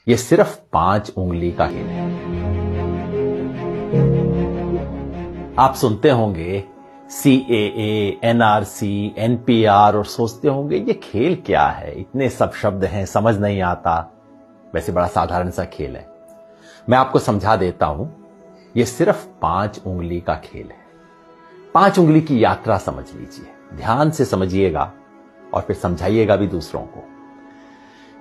ये सिर्फ 5 उंगली का खेल है। आप सुनते होंगे CAA, NRC, NPR और सोचते होंगे ये खेल क्या है, इतने सब शब्द हैं, समझ नहीं आता। वैसे बड़ा साधारण सा खेल है। मैं आपको समझा देता हूं। ये सिर्फ 5 उंगली का खेल है। 5 उंगली की यात्रा समझ लीजिए, ध्यान से समझिएगा और फिर समझाइएगा भी दूसरों को।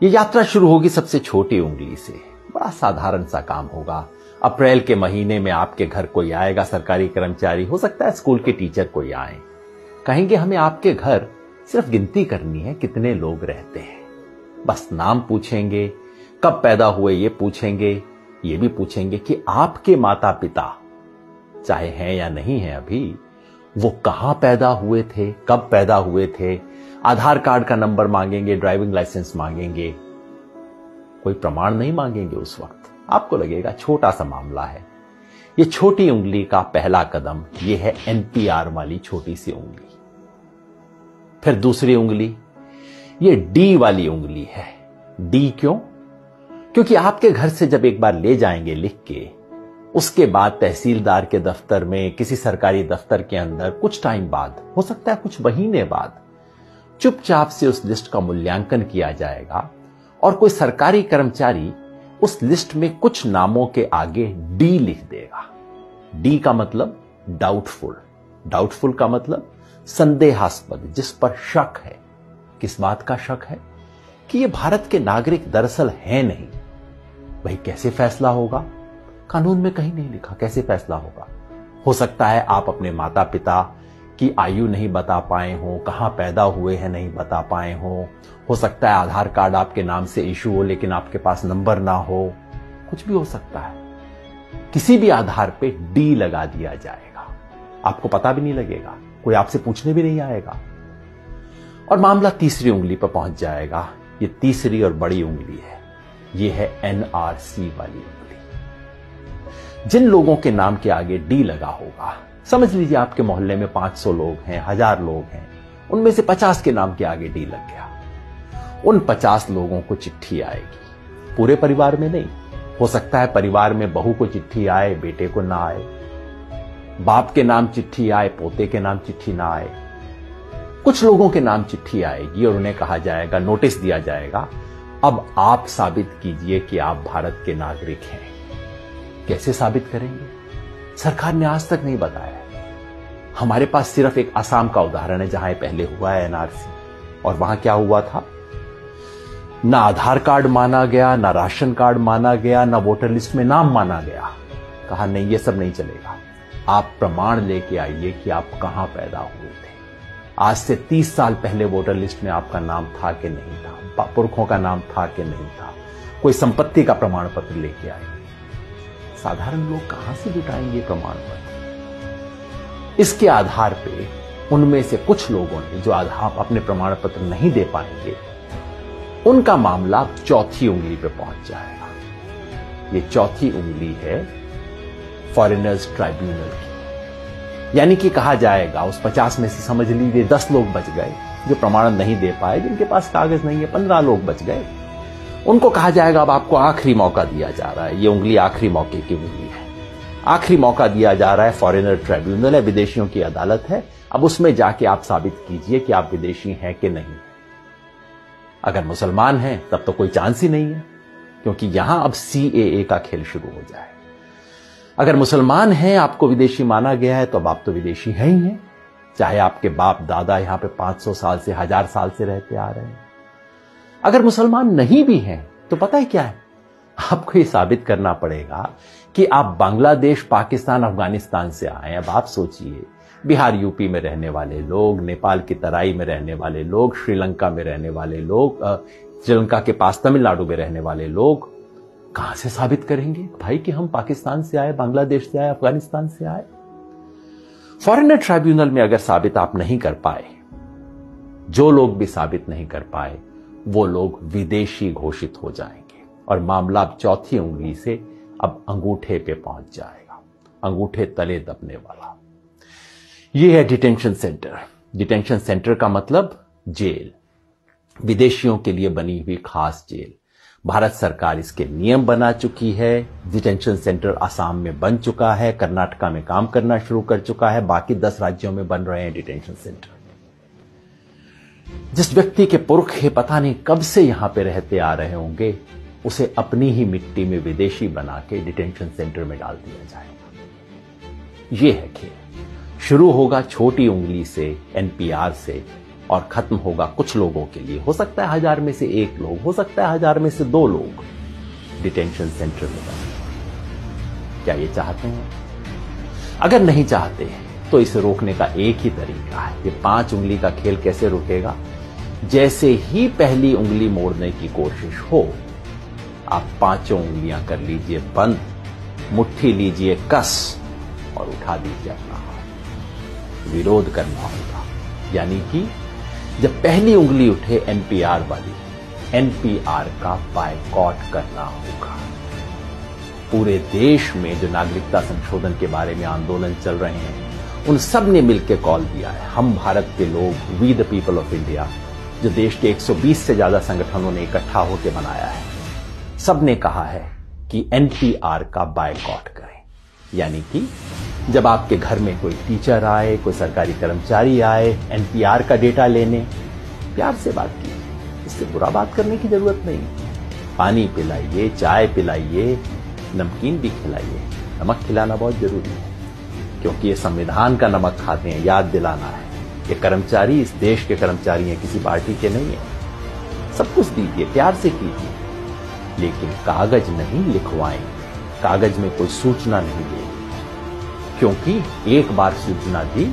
ये यात्रा शुरू होगी सबसे छोटी उंगली से। बड़ा साधारण सा काम होगा। अप्रैल के महीने में आपके घर कोई आएगा, सरकारी कर्मचारी, हो सकता है स्कूल के टीचर कोई आए, कहेंगे हमें आपके घर सिर्फ गिनती करनी है कितने लोग रहते हैं। बस नाम पूछेंगे, कब पैदा हुए ये पूछेंगे, ये भी पूछेंगे कि आपके माता पिता चाहे हैं या नहीं है अभी, वो कहां पैदा हुए थे, कब पैदा हुए थे। आधार कार्ड का नंबर मांगेंगे, ड्राइविंग लाइसेंस मांगेंगे, कोई प्रमाण नहीं मांगेंगे। उस वक्त आपको लगेगा छोटा सा मामला है। ये छोटी उंगली का पहला कदम ये है NPR वाली छोटी सी उंगली। फिर दूसरी उंगली ये D वाली उंगली है। D क्यों? क्योंकि आपके घर से जब एक बार ले जाएंगे लिख के, उसके बाद तहसीलदार के दफ्तर में, किसी सरकारी दफ्तर के अंदर कुछ टाइम बाद, हो सकता है कुछ महीने बाद, चुपचाप से उस लिस्ट का मूल्यांकन किया जाएगा और कोई सरकारी कर्मचारी उस लिस्ट में कुछ नामों के आगे D लिख देगा। D का मतलब डाउटफुल। डाउटफुल का मतलब संदेहास्पद, जिस पर शक है। किस बात का शक है? कि ये भारत के नागरिक दरअसल हैं नहीं। भाई कैसे फैसला होगा? कानून में कहीं नहीं लिखा कैसे फैसला होगा। हो सकता है आप अपने माता पिता की आयु नहीं बता पाए हो, कहां पैदा हुए हैं नहीं बता पाए हो सकता है आधार कार्ड आपके नाम से इशू हो लेकिन आपके पास नंबर ना हो, कुछ भी हो सकता है। किसी भी आधार पे D लगा दिया जाएगा, आपको पता भी नहीं लगेगा, कोई आपसे पूछने भी नहीं आएगा और मामला तीसरी उंगली पर पहुंच जाएगा। ये तीसरी और बड़ी उंगली है, ये है NRC वाली उंगली। जिन लोगों के नाम के आगे D लगा होगा, समझ लीजिए आपके मोहल्ले में 500 लोग हैं, 1000 लोग हैं, उनमें से 50 के नाम के आगे D लग गया। उन 50 लोगों को चिट्ठी आएगी, पूरे परिवार में नहीं। हो सकता है परिवार में बहू को चिट्ठी आए, बेटे को ना आए, बाप के नाम चिट्ठी आए, पोते के नाम चिट्ठी ना आए। कुछ लोगों के नाम चिट्ठी आएगी और उन्हें कहा जाएगा, नोटिस दिया जाएगा, अब आप साबित कीजिए कि आप भारत के नागरिक हैं। कैसे साबित करेंगे? सरकार ने आज तक नहीं बताया। हमारे पास सिर्फ एक असम का उदाहरण है जहां पहले हुआ है NRC, और वहां क्या हुआ था? ना आधार कार्ड माना गया, ना राशन कार्ड माना गया, ना वोटर लिस्ट में नाम माना गया। कहा नहीं, ये सब नहीं चलेगा, आप प्रमाण लेके आइए कि आप कहां पैदा हुए थे। आज से 30 साल पहले वोटर लिस्ट में आपका नाम था कि नहीं था, पुरखों का नाम था कि नहीं था, कोई संपत्ति का प्रमाण पत्र लेके आए। साधारण लोग कहां से जुटाएंगे प्रमाण पत्र? इसके आधार पे उनमें से कुछ लोगों ने जो आधार अपने प्रमाण पत्र नहीं दे पाएंगे, उनका मामला चौथी उंगली पे पहुंच जाएगा। ये चौथी उंगली है फॉरेनर्स ट्राइब्यूनल की। यानी कि कहा जाएगा उस 50 में से समझ लीजिए 10 लोग बच गए जो प्रमाण नहीं दे पाए, जिनके पास कागज नहीं है, 15 लोग बच गए। उनको कहा जाएगा अब आपको आखिरी मौका दिया जा रहा है। ये उंगली आखिरी मौके की उंगली है। आखिरी मौका दिया जा रहा है, फॉरेनर ट्राइब्यूनल है, विदेशियों की अदालत है। अब उसमें जाके आप साबित कीजिए कि आप विदेशी हैं कि नहीं। अगर मुसलमान हैं तब तो कोई चांस ही नहीं है, क्योंकि यहां अब CAA का खेल शुरू हो जाए। अगर मुसलमान हैं, आपको विदेशी माना गया है, तो अब आप तो विदेशी हैं ही हैं, चाहे आपके बाप दादा यहां पे 500 साल से, 1000 साल से रहते आ रहे हैं। अगर मुसलमान नहीं भी हैं तो पता है क्या है, आपको ये साबित करना पड़ेगा कि आप बांग्लादेश, पाकिस्तान, अफगानिस्तान से आए। अब आप सोचिए, बिहार यूपी में रहने वाले लोग, नेपाल की तराई में रहने वाले लोग, श्रीलंका में रहने वाले लोग, श्रीलंका के पास तमिलनाडु में रहने वाले लोग कहां से साबित करेंगे भाई कि हम पाकिस्तान से आए, बांग्लादेश से आए, अफगानिस्तान से आए? फॉरेनर ट्राइब्यूनल में अगर साबित आप नहीं कर पाए, जो लोग भी साबित नहीं कर पाए, वो लोग विदेशी घोषित हो जाएंगे और मामला अब चौथी उंगली से अब अंगूठे पे पहुंच जाएगा, अंगूठे तले दबने वाला। ये है डिटेंशन सेंटर। डिटेंशन सेंटर का मतलब जेल, विदेशियों के लिए बनी हुई खास जेल। भारत सरकार इसके नियम बना चुकी है। डिटेंशन सेंटर आसाम में बन चुका है, कर्नाटका में काम करना शुरू कर चुका है, बाकी 10 राज्यों में बन रहे हैं डिटेंशन सेंटर। जिस व्यक्ति के पुरखे पता नहीं कब से यहां पे रहते आ रहे होंगे, उसे अपनी ही मिट्टी में विदेशी बना के डिटेंशन सेंटर में डाल दिया जाएगा। यह है खेल। शुरू होगा छोटी उंगली से, एनपीआर से, और खत्म होगा कुछ लोगों के लिए। हो सकता है 1000 में से 1 लोग, हो सकता है 1000 में से 2 लोग डिटेंशन सेंटर में बने। क्या ये चाहते हैं? अगर नहीं चाहते तो इसे रोकने का एक ही तरीका है। ये 5 उंगली का खेल कैसे रुकेगा? जैसे ही पहली उंगली मोड़ने की कोशिश हो, आप 5 उंगलियां कर लीजिए बंद, मुट्ठी लीजिए कस और उठा दीजिए अपना हाथ। विरोध करना होगा, यानी कि जब पहली उंगली उठे एनपीआर वाली, एनपीआर का बायकॉट करना होगा। पूरे देश में जो नागरिकता संशोधन के बारे में आंदोलन चल रहे हैं, उन सब ने मिलकर कॉल दिया है। हम भारत के लोग, we the people of India, जो देश के 120 से ज्यादा संगठनों ने इकट्ठा होकर बनाया है, सब ने कहा है कि एनपीआर का बायकॉट करें। यानी कि जब आपके घर में कोई टीचर आए, कोई सरकारी कर्मचारी आए एनपीआर का डेटा लेने, प्यार से बात कीजिए। इससे बुरा बात करने की जरूरत नहीं। पानी पिलाइए, चाय पिलाइए, नमकीन भी खिलाइए। नमक खिलाना बहुत जरूरी है, क्योंकि ये संविधान का नमक खाते हैं, याद दिलाना है। ये कर्मचारी इस देश के कर्मचारी हैं, किसी पार्टी के नहीं है। सब कुछ दीजिए, प्यार से कीजिए, लेकिन कागज नहीं लिखवाएं, कागज में कोई सूचना नहीं दें, क्योंकि एक बार सूचना दी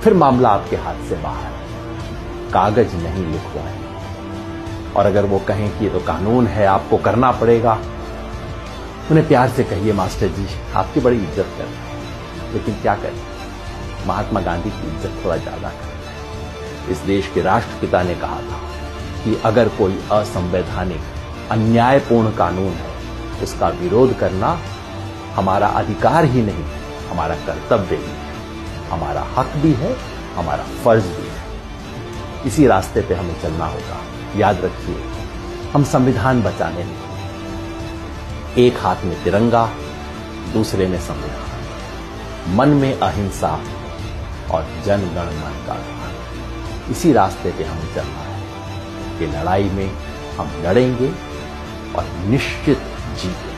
फिर मामला आपके हाथ से बाहर। कागज नहीं लिखवाएं। और अगर वो कहें कि ये तो कानून है, आपको करना पड़ेगा, उन्हें प्यार से कहिए, मास्टर जी आपकी बड़ी इज्जत कर रहे हैं, लेकिन क्या करें, महात्मा गांधी की इज्जत थोड़ा ज्यादा करते हैं। इस देश के राष्ट्रपिता ने कहा था कि अगर कोई असंवैधानिक, अन्यायपूर्ण कानून है, उसका विरोध करना हमारा अधिकार ही नहीं, हमारा कर्तव्य भी है, हमारा हक भी है, हमारा फर्ज भी है। इसी रास्ते पे हमें चलना होगा। याद रखिए, हम संविधान बचाने नहीं, एक हाथ में तिरंगा, दूसरे में संविधान, मन में अहिंसा और जन गण मन का अभिमान। इसी रास्ते पे हमें चलना है। ये लड़ाई में हम लड़ेंगे और निश्चित जीतेंगे।